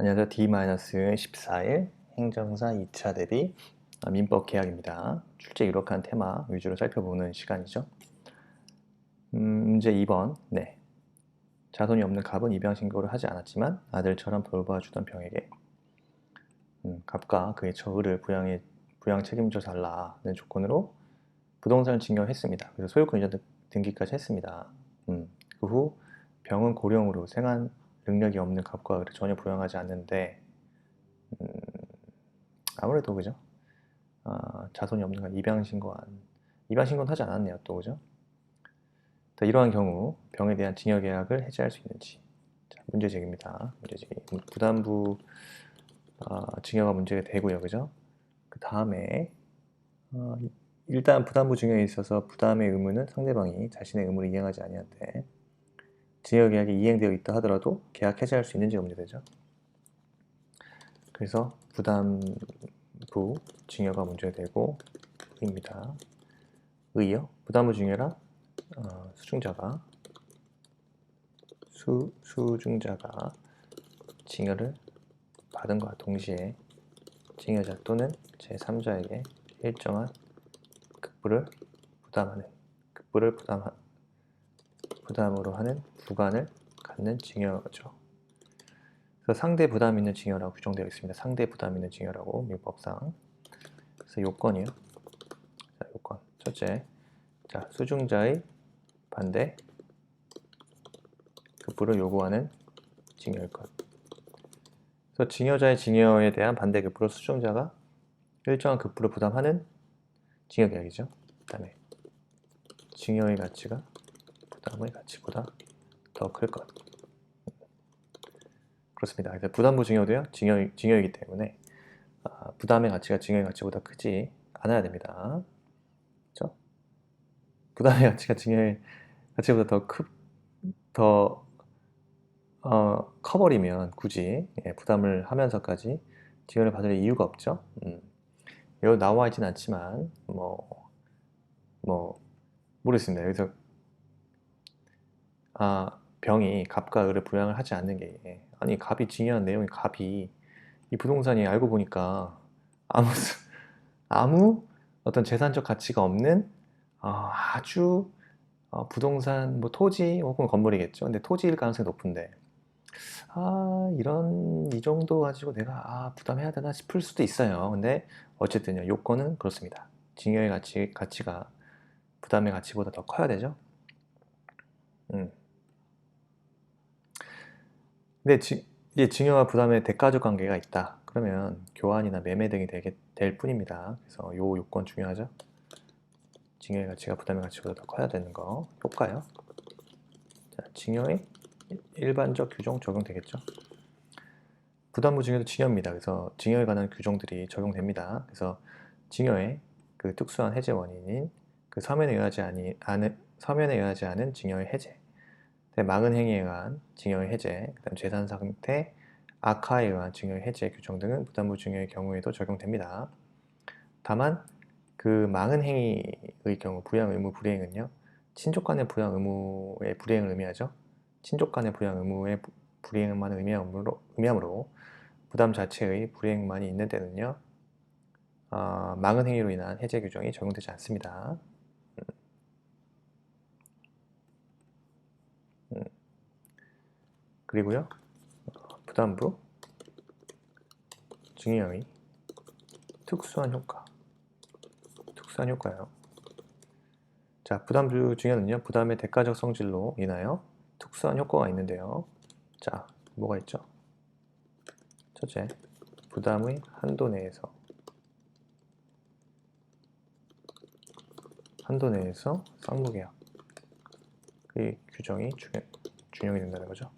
안녕하세요. D-14일 행정사 2차 대비 민법 계약입니다. 출제 유력한 테마 위주로 살펴보는 시간이죠. 문제 2번. 네. 자손이 없는 갑은 입양 신고를 하지 않았지만 아들처럼 돌봐주던 병에게 갑과 그의 처의를 부양 책임져 달라는 조건으로 부동산을 증여했습니다. 그래서 소유권 이전 등기까지 했습니다. 그 후 병은 고령으로 생활 능력이 없는 갑과 을을 전혀 부양하지 않는데 아무래도 그죠? 자손이 없는 건 입양 신고는 하지 않았네요. 또 그죠? 이러한 경우 병에 대한 증여 계약을 해지할 수 있는지. 자, 문제 제기입니다. 문제 제기. 부담부 증여가 문제가 되고요. 그죠? 그 다음에 일단 부담부 증여에 있어서 부담의 의무는 상대방이 자신의 의무를 이행하지 아니할 때 증여 계약이 이행되어 있다 하더라도 계약 해지할 수 있는지가 문제되죠. 그래서 부담부 증여가 문제가 되고 입니다. 의요? 부담부 증여라 수중자가 증여를 받은 것과 동시에 증여자 또는 제3자에게 일정한 부담으로 하는 부관을 갖는 증여죠. 그래서 상대 부담 있는 증여라고 규정되어 있습니다. 상대 부담 있는 증여라고 민법상. 그래서 요건이요. 자, 요건 첫째, 자 수중자의 반대 급부를 요구하는 증여일 것. 그래서 증여자의 증여에 대한 반대 급부로 수중자가 일정한 급부를 부담하는 증여 계약이죠. 그 다음에 증여의 가치가 부담의 가치보다 더 클 것. 그렇습니다. 그래서 부담부 증여도요, 증여이기 때문에 부담의 가치가 증여의 가치보다 크지 않아야 됩니다. 그렇죠? 부담의 가치가 증여의 가치보다 더 커버리면 굳이 부담을 하면서까지 증여를 받을 이유가 없죠. 여기 나와 있진 않지만 모르겠습니다. 여기서 병이 갑과 을을 부양을 하지 않는 게 아니 갑이 증여한 내용이 갑이 이 부동산이 알고 보니까 아무 아무 어떤 재산적 가치가 없는 아주 부동산 뭐 토지 혹은 건물이겠죠. 근데 토지일 가능성이 높은데 이 정도 가지고 내가 부담해야 되나 싶을 수도 있어요. 근데 어쨌든요, 요건은 그렇습니다. 증여의 가치가 부담의 가치보다 더 커야 되죠. 근데 이제 증여와 부담의 대가적 관계가 있다. 그러면 교환이나 매매 등이 될 뿐입니다. 그래서 요 요건 중요하죠. 증여의 가치가 부담의 가치보다 더 커야 되는 거. 효과요. 자, 증여의 일반적 규정 적용되겠죠. 부담부 증여도 증여입니다. 그래서 증여에 관한 규정들이 적용됩니다. 그래서 증여의 그 특수한 해제 원인인 그 서면에 의하지 않은 증여의 해제, 망은 행위에 의한 증여의 해제, 그다음 재산 상태 악화에 의한 증여의 해제 규정 등은 부담부 증여의 경우에도 적용됩니다. 다만 그 망은 행위의 경우 부양 의무 불이행은요, 친족 간의 부양 의무의 불이행을 의미하죠. 친족 간의 부양 의무의 불이행만 의미하므로 부담 자체의 불이행만이 있는 때는요, 망은 행위로 인한 해제 규정이 적용되지 않습니다. 그리고요, 부담부 증여의 특수한 효과요. 자, 부담부 증여는요, 부담의 대가적 성질로 인하여 특수한 효과가 있는데요. 자, 뭐가 있죠? 첫째, 부담의 한도 내에서 쌍무계약 그 규정이 준용이 된다는 거죠.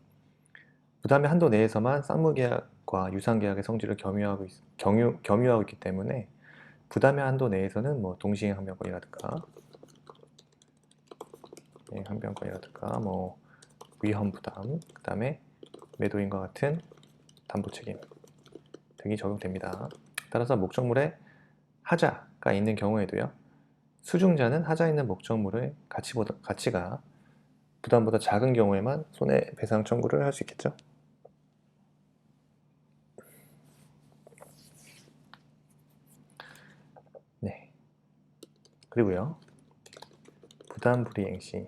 부담의 한도 내에서만 쌍무계약과 유상계약의 성질을 겸유하고 있기 때문에 부담의 한도 내에서는 뭐 동시행 항변권이라든가 뭐 위험 부담, 그 다음에 매도인과 같은 담보 책임 등이 적용됩니다. 따라서 목적물에 하자가 있는 경우에도요, 수중자는 하자 있는 목적물의 가치가 부담보다 작은 경우에만 손해배상 청구를 할 수 있겠죠. 그리고요. 부담 불이행 시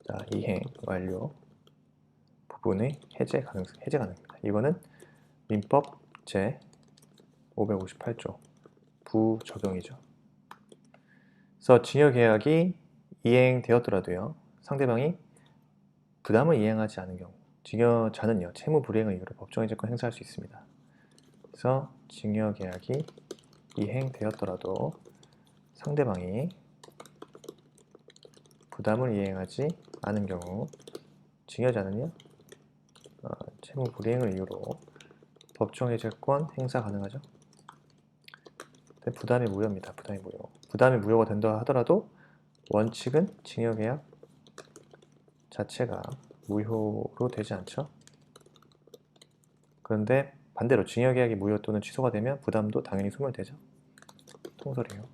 자, 이행 완료 부분의 해제 가능입니다. 이거는 민법 제 558조 부적용이죠. 그래서 징여계약이 이행되었더라도요. 상대방이 부담을 이행하지 않은 경우 징여자는요. 채무 불이행을 이유로 법정의 채권 행사할 수 있습니다. 그래서 징여계약이 이행되었더라도 상대방이 부담을 이행하지 않은 경우 징여자는요. 채무 불이행을 이유로 법정의 채권 행사 가능하죠. 부담이 무효입니다. 부담이 무효. 부담이 무효가 된다 하더라도 원칙은 징여계약 자체가 무효로 되지 않죠. 그런데 반대로 징여계약이 무효 또는 취소가 되면 부담도 당연히 소멸되죠. 통설이에요.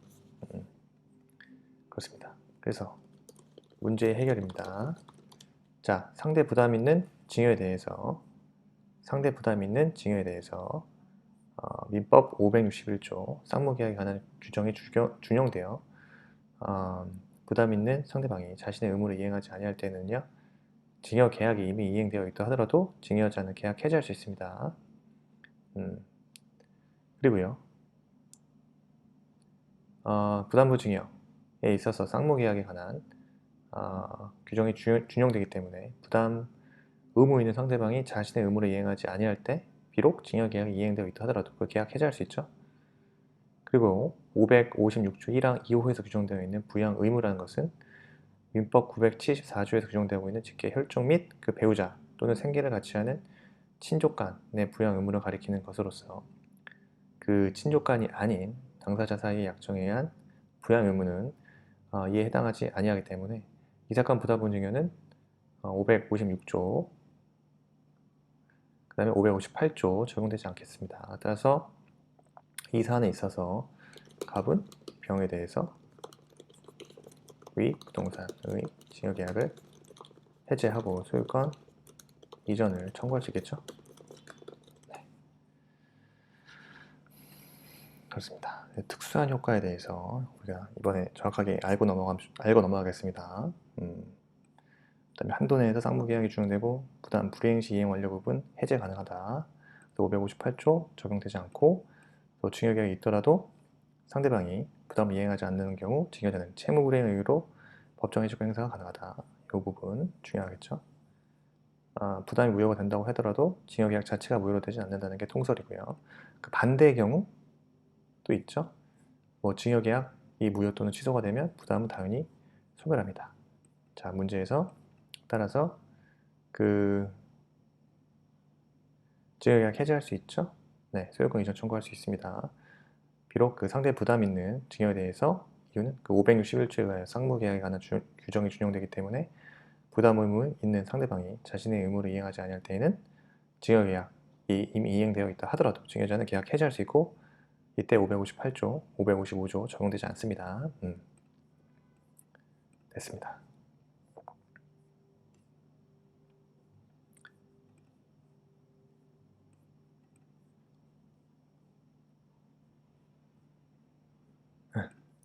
그렇습니다. 그래서 문제의 해결입니다. 자, 상대 부담 있는 징여에 대해서 민법 561조 쌍무계약에 관한 규정이 준용되어 부담 있는 상대방이 자신의 의무를 이행하지 아니할 때는요. 징여 계약이 이미 이행되어 있다 하더라도 징여자는 계약 해지할 수 있습니다. 그리고요. 부담부 징여에 있어서 쌍무계약에 관한 규정이 준용되기 때문에 부담 의무 있는 상대방이 자신의 의무를 이행하지 아니할 때 비록 징여계약이 이행되어 있다 하더라도 그 계약 해지할 수 있죠. 그리고 556조 1항 2호에서 규정되어 있는 부양 의무라는 것은 민법 974조에서 규정되고 있는 직계 혈족 및 그 배우자 또는 생계를 같이 하는 친족 간의 부양 의무를 가리키는 것으로서 그 친족 간이 아닌 당사자 사이의 약정에 의한 부양 의무는 이에 해당하지 아니하기 때문에 이 사건 부담분 증여는 556조 그 다음에 558조 적용되지 않겠습니다. 따라서 이 사안에 있어서 갑은 병에 대해서 위 부동산의 징여계약을 해제하고 소유권 이전을 청구할 수 있겠죠. 네. 그렇습니다. 특수한 효과에 대해서 우리가 이번에 정확하게 알고 넘어가겠습니다. 그다음에 한도 내에서 쌍무계약이 준용되고 부담 불이행 시 이행 완료 부분 해제 가능하다. 558조 적용되지 않고 또 징여계약이 있더라도 상대방이 부담을 이행하지 않는 경우 징여자는 채무 불이행의 이유로 법정 해지권 행사가 가능하다. 이 부분 중요하겠죠. 부담이 무효가 된다고 하더라도 징여계약 자체가 무효로 되지 않는다는 게 통설이고요. 그 반대의 경우 또 있죠. 뭐 징여계약이 무효 또는 취소가 되면 부담은 당연히 소멸합니다. 자, 문제에서 따라서 그 징여계약 해지할 수 있죠. 네, 소유권 이전 청구할 수 있습니다. 비록 그 상대 부담 있는 징여에 대해서 이유는 그 561조에 의하여 쌍무계약에 관한 규정이 준용되기 때문에 부담 의무 있는 상대방이 자신의 의무를 이행하지 아니할 때에는 징여계약이 이미 이행되어 있다 하더라도 징여자는 계약 해지할 수 있고 이때 558조, 555조 적용되지 않습니다. 됐습니다.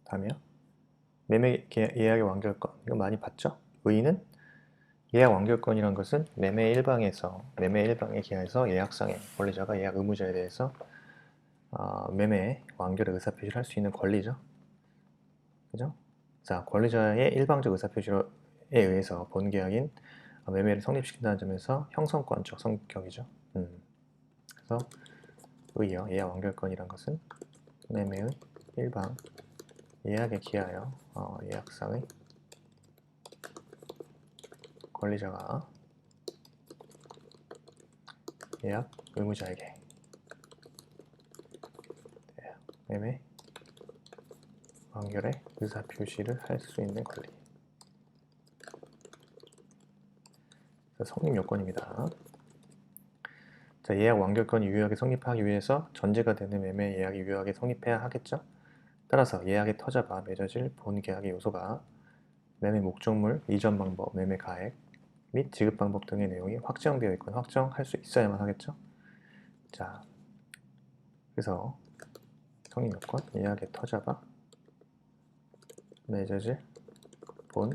다음이요. 매매 예약의 완결권. 이거 많이 봤죠? 의의는 예약 완결권이란 것은 매매 1방에 기하에서 예약상의 권리자가 예약 의무자에 대해서 매매 완결의 의사표시를 할 수 있는 권리죠. 그죠? 자, 권리자의 일방적 의사표시에 의해서 본계약인 매매를 성립시킨다는 점에서 형성권적 성격이죠. 그래서 의의요. 예약 완결권이란 것은 매매의 일방 예약에 기하여 예약상의 권리자가 예약 의무자에게 매매 완결의 의사표시를 할 수 있는 권리. 성립 요건입니다. 자, 예약 완결권이 유효하게 성립하기 위해서 전제가 되는 매매 예약이 유효하게 성립해야 하겠죠. 따라서 예약의 터자가 맺어질 본계약의 요소가 매매 목적물, 이전 방법, 매매 가액 및 지급 방법 등의 내용이 확정되어 있거나 확정할 수 있어야만 하겠죠. 자, 그래서 성립 요건, 예약의 터자가 맺어질 본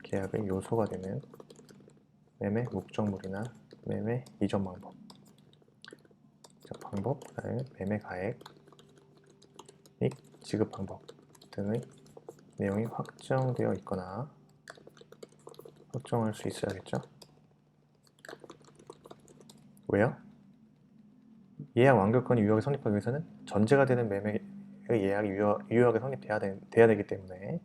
계약의 요소가 되는 매매 목적물이나 매매 이전 방법, 방법, 그다음에 매매 가액 및 지급 방법 등의 내용이 확정되어 있거나 확정할 수 있어야겠죠. 왜요? 예약 완결권이 유효하게 성립하기 위해서는 전제가 되는 매매의 예약이 유효하게 성립돼야 되기 때문에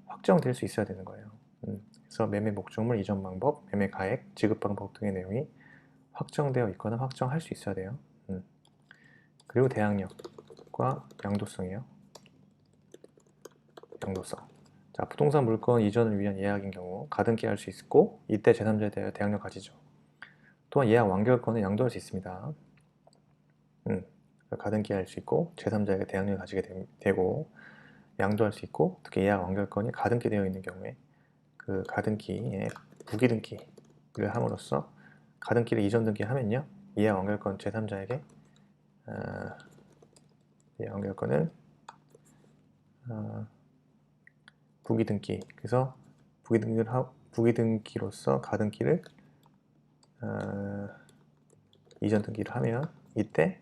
확정될 수 있어야 되는 거예요. 그래서 매매 목적물 이전 방법, 매매 가액, 지급 방법 등의 내용이 확정되어 있거나 확정할 수 있어야 돼요. 그리고 대항력과 양도성이요. 양도성. 자, 부동산 물건 이전을 위한 예약인 경우 가등기 할 수 있고 이때 제3자에 대하여 대항력 가지죠. 또한 예약 완결권은 양도할 수 있습니다. 가등기 할 수 있고 제3자에게 대항력을 가지게 되고 양도할 수 있고 특히 예약 완결권이 가등기 되어 있는 경우에 그 가등기에 부기등기를 함으로써 가등기를 이전 등기하면요 예약 완결권 제3자에게 예약 완결권을 부기등기 그래서 부기등기로서 가등기를 이전 등기를 하면 이때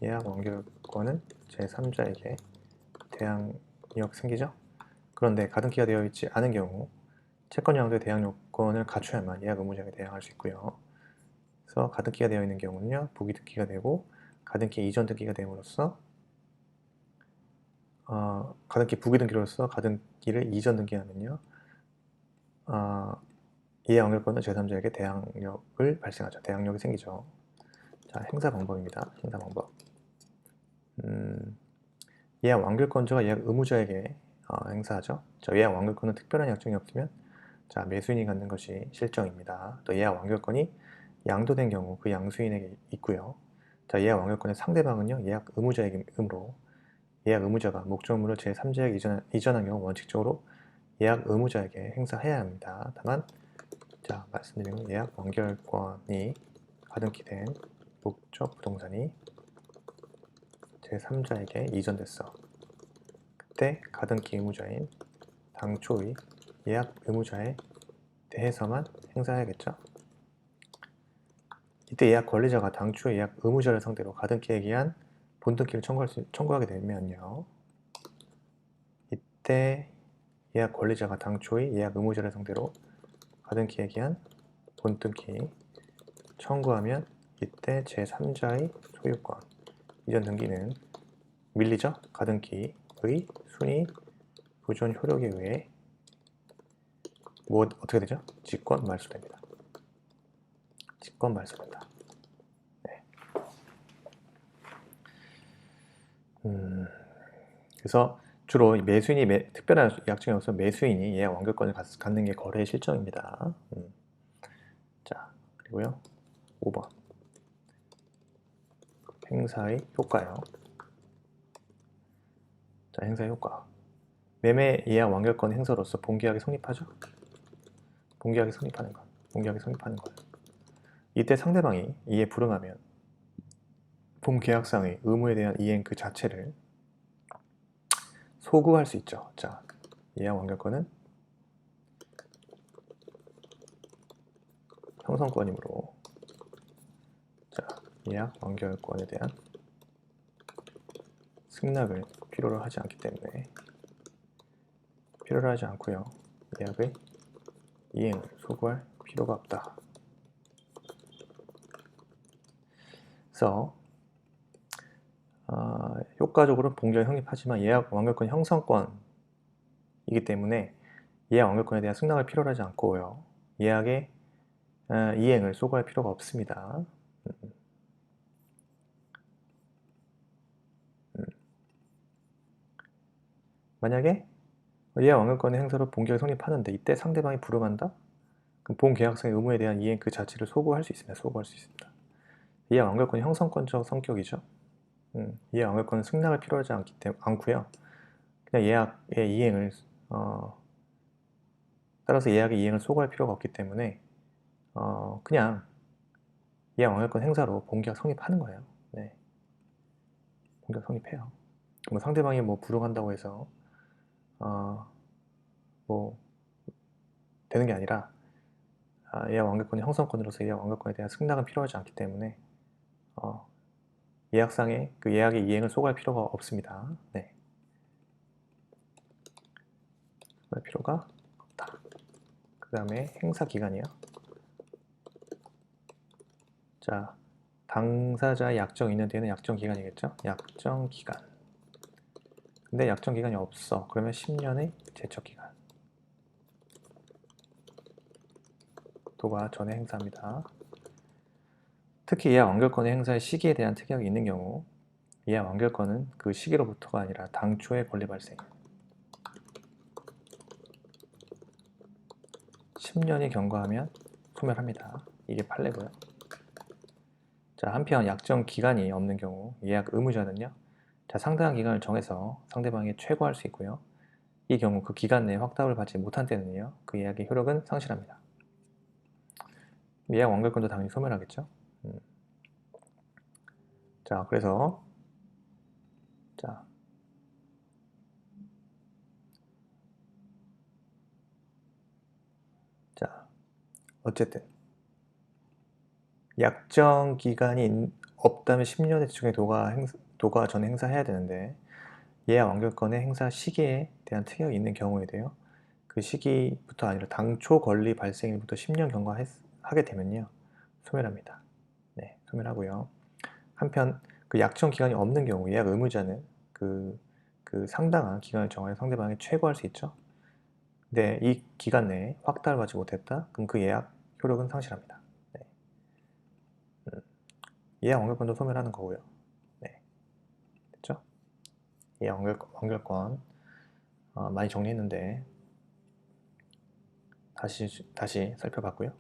예약 완결권은 제3자에게 대항력 생기죠. 그런데 가등기가 되어 있지 않은 경우 채권 양도의 대항 요건을 갖춰야만 예약 의무자에게 대항할 수 있고요. 그래서 가등기가 되어 있는 경우는요 부기등기가 되고 가등기 이전 등기가 됨으로써 가등기 부기등기로서 가등기를 이전 등기하면요 예약 완결권은 제3자에게 대항력을 발생하죠. 대항력이 생기죠. 자, 행사 방법입니다. 행사 방법. 예약 완결권자가 예약 의무자에게 행사하죠. 자, 예약 완결권은 특별한 약정이 없으면 자, 매수인이 갖는 것이 실정입니다. 또 예약 완결권이 양도된 경우 그 양수인에게 있고요. 자, 예약 완결권의 상대방은요 예약 의무자이므로 예약 의무자가 목적물을 제3자에게 이전한 경우 원칙적으로 예약 의무자에게 행사해야 합니다. 다만 자, 말씀드린 건 예약 완결권이 가등기 된 목적 부동산이 제3자에게 이전됐어. 그때 가등기 의무자인 당초의 예약 의무자에 대해서만 행사해야겠죠. 이때 예약 권리자가 당초의 예약 의무자를 상대로 가등기에 기한 본등기를 청구하게 되면요. 이때 예약 권리자가 당초의 예약 의무자를 상대로 가등기에 기한 본등기 청구하면 이때 제3자의 소유권 이전 등기는 밀리죠. 가등기의 순위 보존 효력에 의해 어떻게 되죠? 직권 말소됩니다. 직권 말소된다. 네. 그래서 주로 매수인이 특별한 약정이 없어 매수인이 예약 완결권을 갖는 게 거래의 실정입니다. 자, 그리고요 5번 행사의 효과요. 자, 행사의 효과. 매매 예약 완결권 행사로서 본계약이 성립하죠. 본계약이 성립하는 것. 본계약이 성립하는 것. 이때 상대방이 이에 불응하면 본계약상의 의무에 대한 이행 그 자체를 소구할 수 있죠. 자, 예약 완결권은 형성권이므로 자, 예약 완결권에 대한 승낙을 필요로 하지 않기 때문에 필요로 하지 않고요. 예약의 이행을 소구할 필요가 없다. 그래서 효과적으로 본계약이 성립하지만 예약 완결권 형성권이기 때문에 예약 완결권에 대한 승낙을 필요로 하지 않고요. 예약의 이행을 소구할 필요가 없습니다. 만약에 예약 완결권의 행사로 본계약이 성립하는데 이때 상대방이 불응한다? 그럼 본계약상의 의무에 대한 이행 그 자체를 소구할 수 있습니다. 소구할 수 있습니다. 예약 완결권이 형성권적 성격이죠. 예약 완결권은 승낙을 필요하지 않고요. 그냥 예약의 이행을 따라서 예약의 이행을 소구할 필요가 없기 때문에 그냥 예약 완결권 행사로 본계약 성립하는 거예요. 네. 본계약 성립해요. 뭐 상대방이 뭐 불응한다고 해서 뭐 되는 게 아니라 예약 완결권의 형성권으로서 예약 완결권에 대한 승낙은 필요하지 않기 때문에 예약상에 그 예약의 이행을 소거할 필요가 없습니다. 네. 소거할 필요가 없다. 그 다음에 행사 기간이요. 자, 당사자의 약정 있는 뒤에는 약정 기간이겠죠? 약정 기간. 근데 약정 기간이 없어. 그러면 10년의 제척 기간. 도가 전에 행사합니다. 특히 예약 완결권의 행사의 시기에 대한 특약이 있는 경우 예약 완결권은 그 시기로부터가 아니라 당초의 권리 발생 10년이 경과하면 소멸합니다. 이게 판례고요. 자, 한편 약정 기간이 없는 경우 예약 의무자는요. 자, 상당한 기간을 정해서 상대방이 최고할 수 있고요. 이 경우 그 기간 내에 확답을 받지 못한 때는요. 그 예약의 효력은 상실합니다. 예약 완결권도 당연히 소멸하겠죠. 자, 그래서 자, 어쨌든 약정 기간이 없다면 10년의 중에 도가 전 행사해야 되는데 예약 완결권의 행사 시기에 대한 특약이 있는 경우에도요. 그 시기부터 아니라 당초 권리 발생일부터 10년 경과하게 되면요. 소멸합니다. 네, 소멸하고요. 한편 그 약정 기간이 없는 경우 예약 의무자는 그 상당한 기간을 정하여 상대방이 최고할 수 있죠. 근데 이 기간 내에 확답을 받지 못했다? 그럼 그 예약 효력은 상실합니다. 네. 예약 완결권도 소멸하는 거고요. 네. 됐죠? 예약 완결권 많이 정리했는데 다시 살펴봤고요.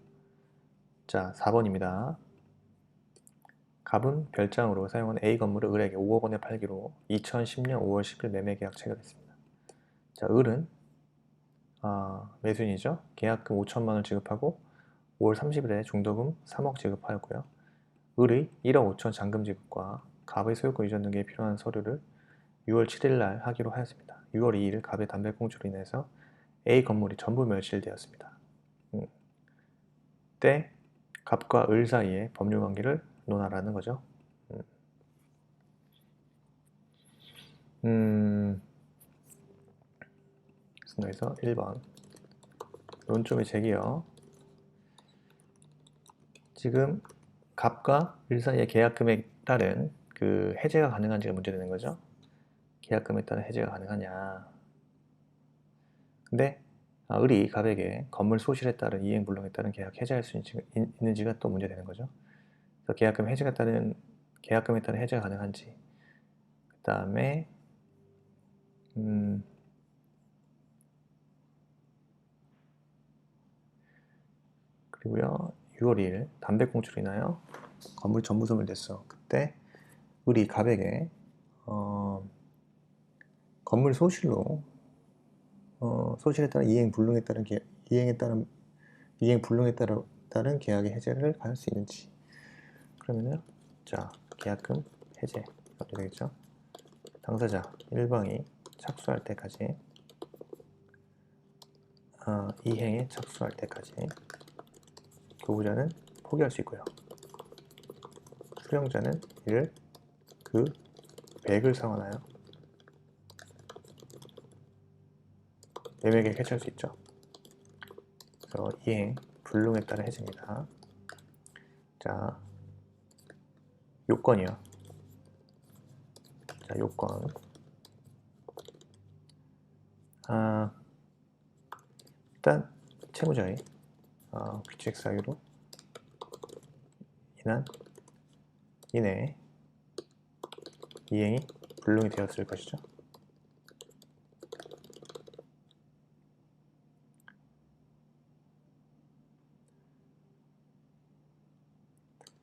자, 4번입니다. 갑은 별장으로 사용한 A 건물을 을에게 5억 원에 팔기로 2010년 5월 10일 매매 계약 체결했습니다. 자, 을은 매수인이죠. 계약금 5천만 원을 지급하고 5월 30일에 중도금 3억 지급하였고요. 을의 1억 5천 잔금 지급과 갑의 소유권 이전 등기에 필요한 서류를 6월 7일 날 하기로 하였습니다. 6월 2일 갑의 담배꽁초로 인해서 A 건물이 전부 멸실되었습니다. 때 갑과 을 사이의 법률 관계를 논하라는 거죠. 그래서 1번 논점의 제기요. 지금 갑과 을 사이의 계약금에 따른 그 해제가 가능한지가 문제되는 거죠. 계약금에 따른 해제가 가능하냐. 근데 을이 갑에게 건물 소실에 따른 이행불능에 따른 계약 해제할 수 있는지가 또 문제되는 거죠. 그래서 계약금에 따른 해제가 가능한지. 그 다음에 그리고요 6월 2일 담배꽁초로 인하여 건물이 전부 소멸됐어. 그때 을이 갑에게 건물 소실로 소실에 따른 이행불능에 따른 계약의 해제를 할 수 있는지. 그러면은 자, 계약금 해제 어떻게 되겠죠? 당사자 1방이 착수할 때까지 이행에 착수할 때까지 교부자는 포기할 수 있고요. 수령자는 이를 그 100을 상환하여 매매계획 해체할 수 있죠. 그래서 이행 불능에 따른 해제입니다. 자, 요건이요. 자, 요건. 일단 채무자의 귀책 사유로 인한 이내에 이행이 불능이 되었을 것이죠.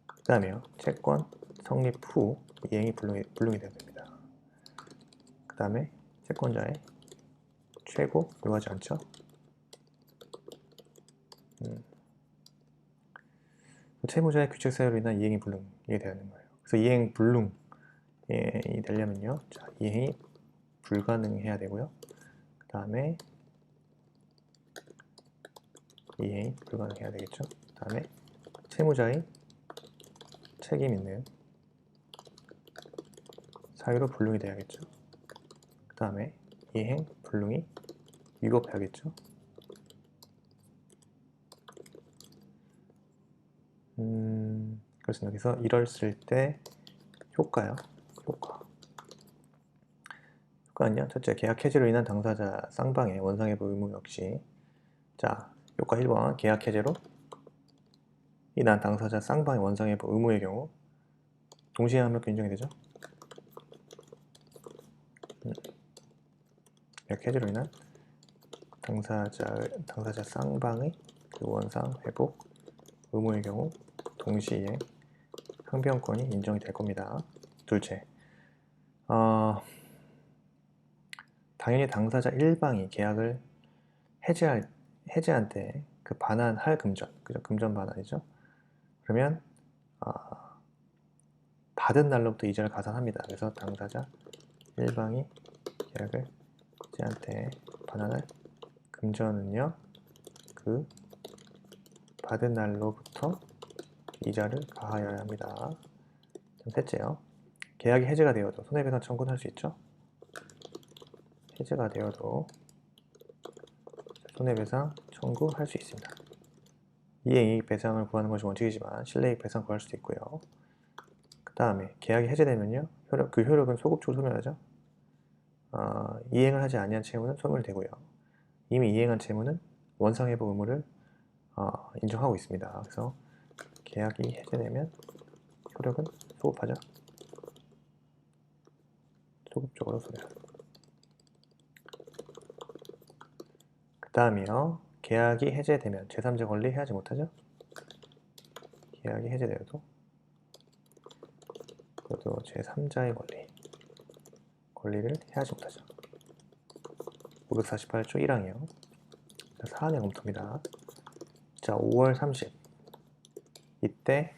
그 다음에요. 채권 성립 후 이행이 불능이 되어야 됩니다. 그 다음에 채권자의 최고 요하지 않죠. 채무자의 귀책 사유로 인한 이행이 불능이 되는 거예요. 그래서 이행 불능이 되려면요. 자, 이행이 불가능해야 되고요. 그 다음에 이행이 불가능해야 되겠죠. 다음에 채무자의 책임 있는 사유로 불능이 돼야겠죠. 그 다음에 이행 불능이 위법해야겠죠. 그렇습니다. 그래서 이랬을 때 효과요. 효과는요. 첫째, 계약 해지로 인한 당사자 쌍방의 원상회복 의무 역시, 자, 효과 1번, 계약 해제로 인한 당사자 쌍방의 원상회복 의무의 경우 동시에 합력도 인정이 되죠. 계약 해제로 인한 당사자 쌍방의 그 원상 회복 의무의 경우 동시에 항변권이 인정이 될 겁니다. 둘째, 당연히 당사자 1방이 계약을 해제한 때 그 반환할 금전, 그죠? 금전 반환이죠. 그러면 받은 날로부터 이자를 가산합니다. 그래서 당사자 1방이 계약을 해제한 때 반환할 금전은요, 그 받은 날로부터 이자를 가하여야 합니다. 셋째요. 계약이 해제가 되어도 손해배상 청구는 할 수 있죠. 해제가 되어도 손해배상 청구할 수 있습니다. 이행이익 배상을 구하는 것이 원칙이지만 실내이익 배상 구할 수도 있고요. 그 다음에 계약이 해제되면요, 그 효력은 소급적으로 소멸하죠. 이행을 하지 아니한 채무는 소멸되고요. 이미 이행한 채무는 원상회복 의무를 인정하고 있습니다. 그래서 계약이 해제되면 효력은 소급하죠. 소급적으로 소멸. 그 다음이요. 계약이 해제되면 제3자 권리 해하지 못하죠. 계약이 해제되어도 그것도 제3자의 권리를 해하지 못하죠. 548조 1항이요. 사안의 검토입니다. 자, 5월 30 이때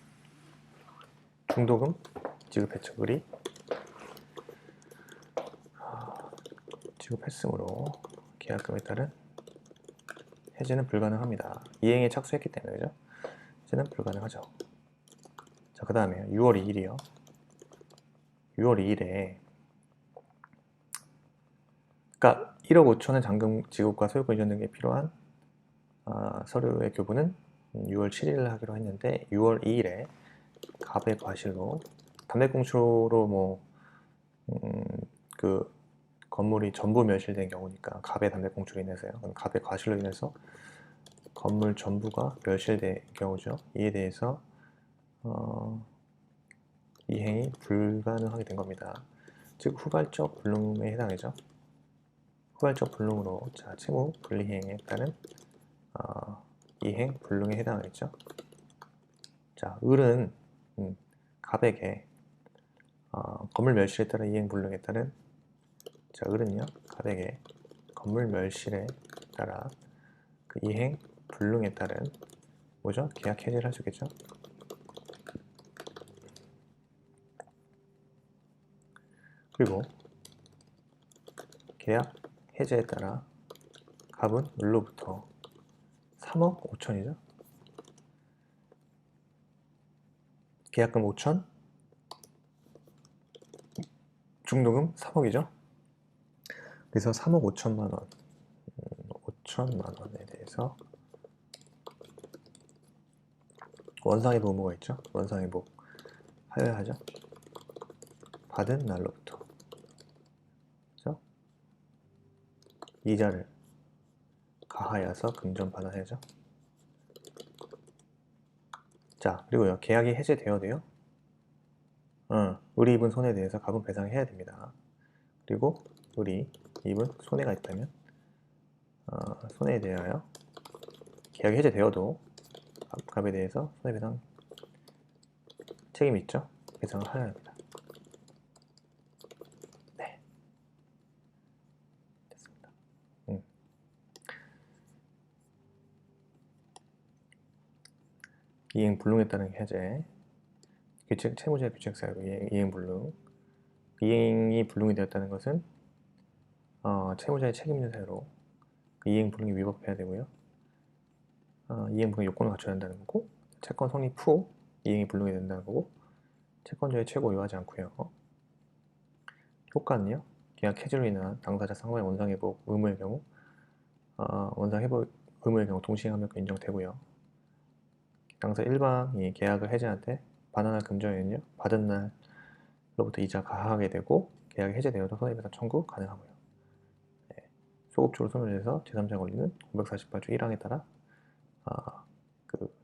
중도금 지급했죠. 을이 지급했으므로 계약금에 따른 해지는 불가능합니다. 이행에 착수했기 때문에, 그죠? 해지는 불가능하죠. 자, 그 다음에 6월 2일이요. 6월 2일에 그러니까 1억 5천의 잔금 지급과 소유권 이전 등에 필요한 서류의 교부는 6월 7일 하기로 했는데 6월 2일에 갑의 과실로 담배꽁초로 그 건물이 전부 멸실된 경우니까 갑의 담배꽁초로 인해서요. 갑의 과실로 인해서 건물 전부가 멸실된 경우죠. 이에 대해서 이행이 불가능하게 된 겁니다. 즉 후발적 불능에 해당하죠. 후발적 불능으로 자 채무 분리행에 따른 이행 불능에 해당하겠죠. 자, 을은 갑에게 건물 멸실에 따른 이행 불능에 따른 자, 을은요 갑에게 건물 멸실에 따라 그 이행 불능에 따른 뭐죠? 계약 해지를 할 수 있겠죠. 그리고 계약 해제에 따라 갑은 을로부터 3억 5천이죠. 계약금 5천, 중도금 3억이죠. 그래서 3억 5천만 원, 5천만 원에 대해서 원상회복 의무가 있죠. 원상회복 하여야 하죠. 받은 날로부터 그렇죠? 이자를 가하여서 금전 반환해야죠. 자, 그리고요. 계약이 해제되어도요. 을이 입은 손해에 대해서 갑은 배상해야 됩니다. 그리고 을이 입은 손해가 있다면 손해에 대하여 계약이 해제되어도 갑에 대해서 손해배상 책임이 있죠. 배상을 하여야 합니다. 네, 됐습니다. 이행 불능에 따른 해제, 규칙 채무자 규칙 사유 이행 불능. 이행이 불능이 되었다는 것은 채무자의 책임 있는 사유로 이행불능이 위법해야 되고요. 이행불능 요건을 갖춰야 한다는 거고, 채권 성립 후 이행이 불능이 된다는 거고, 채권자의 최고 요하지 않고요. 효과는요, 계약 해지로 인한 당사자 상호의 원상회복 의무의 경우, 원상회복 의무의 경우 동시행하면 인정되고요. 당사 1방이 계약을 해지할 때 반환할 금전에는요, 받은 날로부터 이자 가하게 되고, 계약이 해제되어도 손해배상 청구 가능하고요. 소급적으로 소멸돼서 제3자 권리는 548조 1항에 따라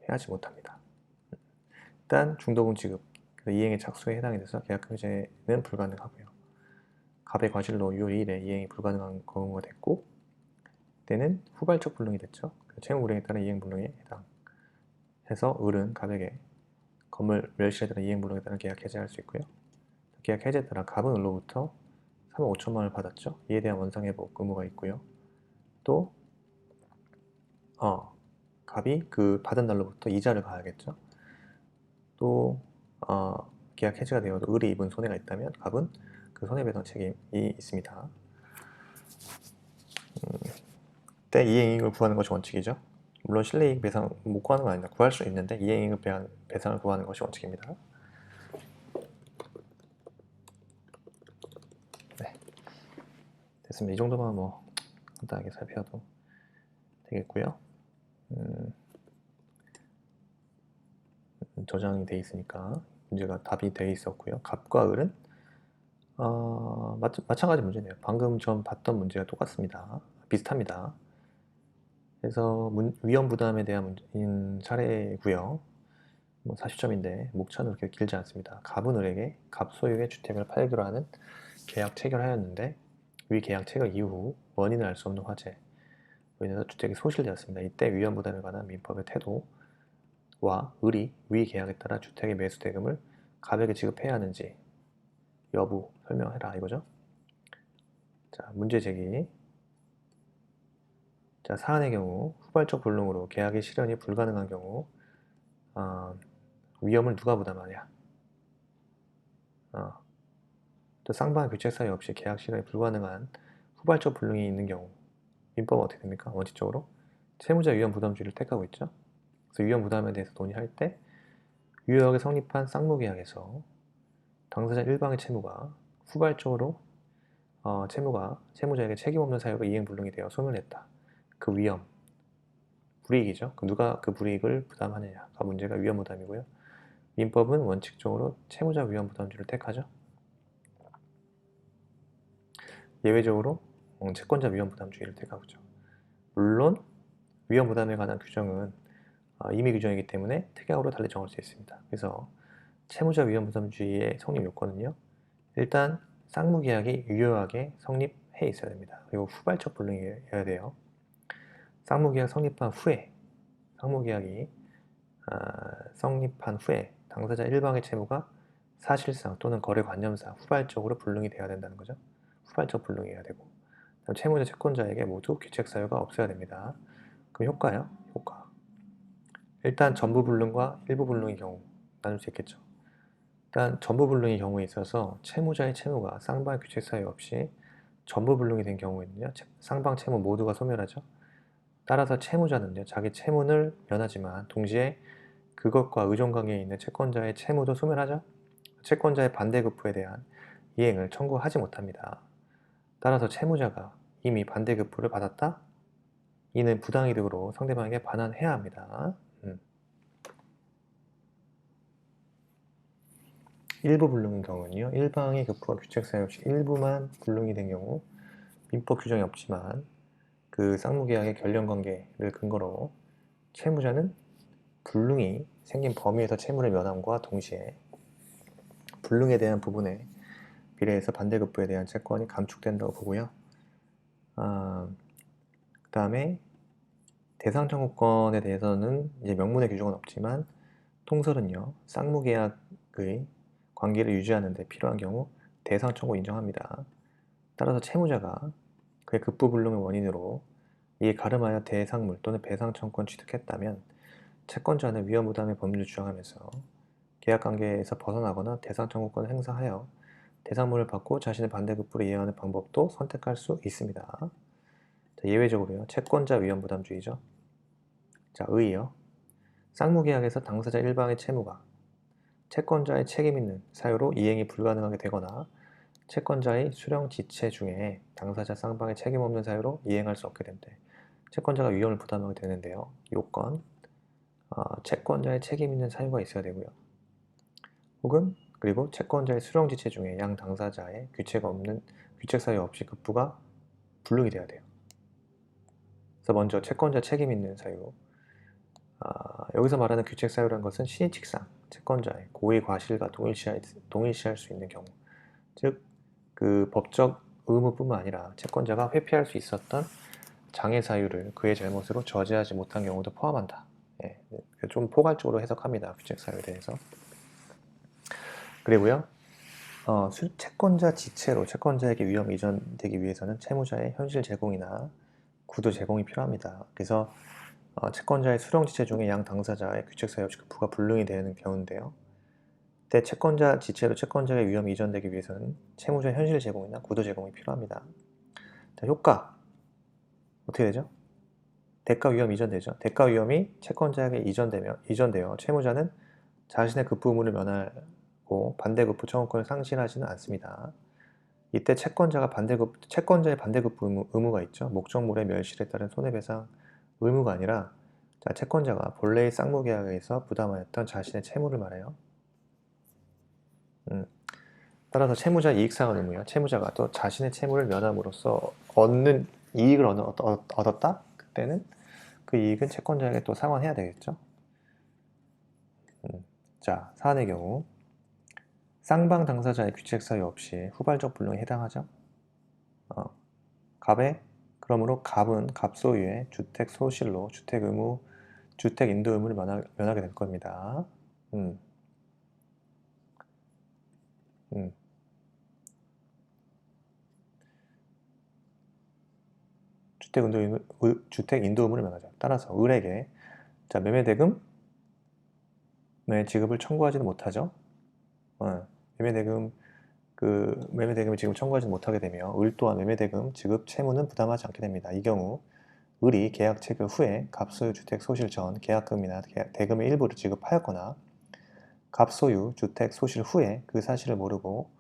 해하지 못합니다. 일단 중도금 지급, 이행의 착수에 해당이 돼서 계약 해제는 불가능하고요. 갑의 과실로 6월 2일에 이행이 불가능한 경우가 됐고, 때는 후발적 불능이 됐죠. 채무 불행에 따른 이행 불능에 해당해서 을은 갑에게 건물 멸실에 따른 이행 불능에 따른 계약 해제할 수 있고요. 계약 해제에 따라 갑은 을로부터 3억 5천만 원을 받았죠. 이에 대한 원상회복 의무가 있고요. 또 갑이 그 받은 날로부터 이자를 가야겠죠. 또 계약 해지가 되어도 을이 입은 손해가 있다면 갑은 그 손해배상 책임이 있습니다. 때 이행이익을 구하는 것이 원칙이죠. 물론 실내이익 배상 못 구하는 건 아니다. 구할 수 있는데 이행이익 배상을 구하는 것이 원칙입니다. 네, 됐습니다. 이 정도만 뭐 간단하게 살펴도 되겠고요. 저장이 돼 있으니까 문제가 답이 돼 있었고요. 갑과 을은 마찬가지 문제네요. 방금 전 봤던 문제가 똑같습니다. 비슷합니다. 그래서 위험 부담에 대한 문제인 사례고요. 40점인데 목차는 그렇게 길지 않습니다. 갑은 을에게 갑 소유의 주택을 팔기로 하는 계약 체결하였는데 위 계약 체결 이후 원인을 알 수 없는 화재로 인해서 주택이 소실되었습니다. 이때 위험 부담에 관한 민법의 태도와 을이 위 계약에 따라 주택의 매수 대금을 갑에게 지급해야 하는지 여부 설명해라 이거죠. 자, 문제 제기. 자, 사안의 경우 후발적 불능으로 계약의 실현이 불가능한 경우 위험을 누가 부담하냐? 또 쌍방의 규책 사유 없이 계약 실현이 불가능한 후발적 불능이 있는 경우 민법은 어떻게 됩니까? 원칙적으로 채무자 위험 부담주의를 택하고 있죠. 그래서 위험 부담에 대해서 논의할 때 유효하게 성립한 쌍무계약에서 당사자 1방의 채무가 후발적으로 채무자에게 책임 없는 사유로 이행 불능이 되어 소멸했다. 그 위험, 불이익이죠. 누가 그 불이익을 부담하느냐가 문제가 위험 부담이고요. 민법은 원칙적으로 채무자 위험 부담주의를 택하죠. 예외적으로 채권자 위험 부담주의를 택하고 있죠. 물론 위험 부담에 관한 규정은 임의 규정이기 때문에 특약으로 달리 정할 수 있습니다. 그래서 채무자 위험 부담주의의 성립 요건은요. 일단 쌍무계약이 유효하게 성립해 있어야 됩니다. 그리고 후발적 불능이어야 돼요. 쌍무계약 성립한 후에 당사자 1방의 채무가 사실상 또는 거래관념상 후발적으로 불능이 되어야 된다는 거죠. 후발적 불능이어야 되고 채무자 채권자에게 모두 규책 사유가 없어야 됩니다. 그럼 효과요? 효과. 일단 전부 불능과 일부 불능의 경우 나눌 수 있겠죠. 일단 전부 불능의 경우에 있어서 채무자의 채무가 쌍방의 규책 사유 없이 전부 불능이 된 경우에는요. 쌍방 채무 모두가 소멸하죠. 따라서 채무자는요. 자기 채무를 면하지만 동시에 그것과 의존관계에 있는 채권자의 채무도 소멸하죠. 채권자의 반대급부에 대한 이행을 청구하지 못합니다. 따라서 채무자가 이미 반대급부를 받았다? 이는 부당이득으로 상대방에게 반환해야 합니다. 일부 불능인 경우는요. 일방의 급부와 규책 사유 없이 일부만 불능이 된 경우 민법 규정이 없지만 그 쌍무계약의 결련관계를 근거로 채무자는 불능이 생긴 범위에서 채무를 면함과 동시에 불능에 대한 부분에 비례해서 반대급부에 대한 채권이 감축된다고 보고요. 그 다음에 대상 청구권에 대해서는 이제 명문의 규정은 없지만 통설은요. 쌍무계약의 관계를 유지하는 데 필요한 경우 대상 청구 인정합니다. 따라서 채무자가 그의 급부 불능의 원인으로 이에 가름하여 대상물 또는 배상 청구권 취득했다면 채권자는 위험 부담의 범위를 주장하면서 계약관계에서 벗어나거나 대상 청구권을 행사하여 대상문을 받고 자신의 반대급부를 이해하는 방법도 선택할 수 있습니다. 자, 예외적으로요. 채권자 위험 부담주의죠. 자, 의요. 쌍무계약에서 당사자 일방의 채무가 채권자의 책임 있는 사유로 이행이 불가능하게 되거나 채권자의 수령 지체 중에 당사자 쌍방의 책임 없는 사유로 이행할 수 없게 될 때 채권자가 위험을 부담하게 되는데요. 요건 채권자의 책임 있는 사유가 있어야 되고요. 혹은 그리고 채권자의 수령 지체 중에 양 당사자의 규책 사유 없이 급부가 불능이 돼야 돼요. 그래서 먼저 채권자 책임 있는 사유. 여기서 말하는 규책 사유라는 것은 신의칙상 채권자의 고의 과실과 동일시할 수 있는 경우, 즉 그 법적 의무뿐만 아니라 채권자가 회피할 수 있었던 장애 사유를 그의 잘못으로 저지하지 못한 경우도 포함한다. 예, 좀 포괄적으로 해석합니다. 규책 사유에 대해서. 그리고요. 채권자 지체로 채권자에게 위험이 이전되기 위해서는 채무자의 현실 제공이나 구도 제공이 필요합니다. 그래서 채권자의 수령 지체 중에 양 당사자의 규책 사유 없이 급부가 불능이 되는 경우인데요. 이때 채권자 지체로 채권자의 위험이 이전되기 위해서는 채무자의 현실 제공이나 구도 제공이 필요합니다. 자, 효과 어떻게 되죠? 대가 위험 이전되죠. 대가 위험이 채권자에게 이전되어 채무자는 자신의 급부 의무를 면하고 반대급부 청구권을 상실하지는 않습니다. 이때 채권자의 반대급부 의무가 있죠. 목적물의 멸실에 따른 손해배상 의무가 아니라 채권자가 본래의 쌍무계약에서 부담하였던 자신의 채무를 말해요. 따라서 채무자 이익상환 의무요. 채무자가 또 자신의 채무를 면함으로써 얻는 이익을 얻었다? 그때는 그 이익은 채권자에게 또 상환해야 되겠죠. 자, 사안의 경우 쌍방 당사자의 규책 사유 없이 후발적 불능에 해당하죠. 그러므로 갑은 갑소유의 주택 소실로 주택 인도 의무를 면하게 될 겁니다. 주택 인도 의무를 면하죠. 따라서 을에게 매매대금의 지급을 청구하지는 못하죠. 매매대금의 지급을 청구하지 못하게 되며 을 또한 매매대금 지급 채무는 부담하지 않게 됩니다. 이 경우 을이 계약 체결 후에 갑소유 주택 소실 전 계약금이나 대금의 일부를 지급하였거나 갑소유 주택 소실 후에 그 사실을 모르고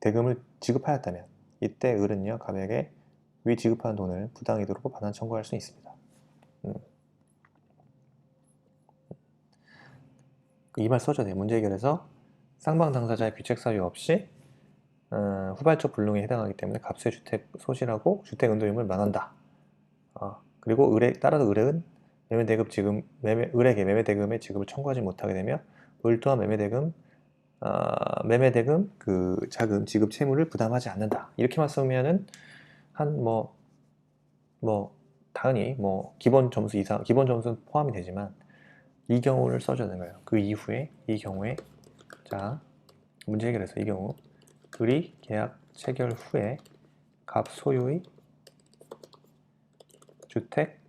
대금을 지급하였다면 이때 을은요 갑에게 위 지급한 돈을 부당이도록 반환 청구할 수 있습니다. 이 말 써줘야 돼요. 문제 해결에서 쌍방 당사자의 규책 사유 없이 후발적 불능에 해당하기 때문에 갑소유 주택 소실하고 주택 인도 의무를 면한다. 그리고 따라서 을은 을에게 매매대금의 지급을 청구하지 못하게 되며 을 또한 매매대금 그 자금 지급 채무를 부담하지 않는다. 이렇게만 쓰면은 당연히 기본 점수는 포함이 되지만 이 경우를 써줘야 되는 거예요. 그 이후에 이 경우에 문제 해결해서 이 경우 을이 계약 체결 후에 갑소유의 주택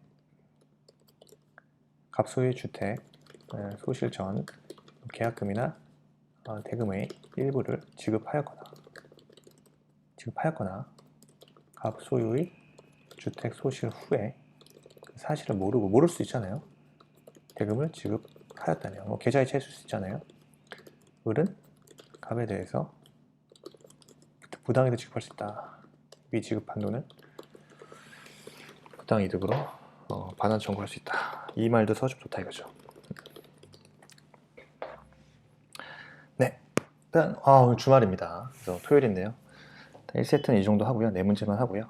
소실 전 계약금이나 대금의 일부를 지급하였거나 갑소유의 주택 소실 후에 그 사실을 모를 수 있잖아요. 대금을 지급하였다면 계좌에 채울 수 있잖아요. 을은 갑에 대해서 부당이득 지급할 수 있다. 위 지급한 돈을 부당이득으로 반환 청구할 수 있다. 이 말도 써주면 좋다 이거죠. 네, 일단 오늘 주말입니다. 그래서 토요일인데요. 1세트는 이 정도 하고요. 4문제만 하고요.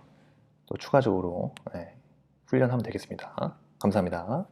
또 추가적으로 훈련하면 되겠습니다. 감사합니다.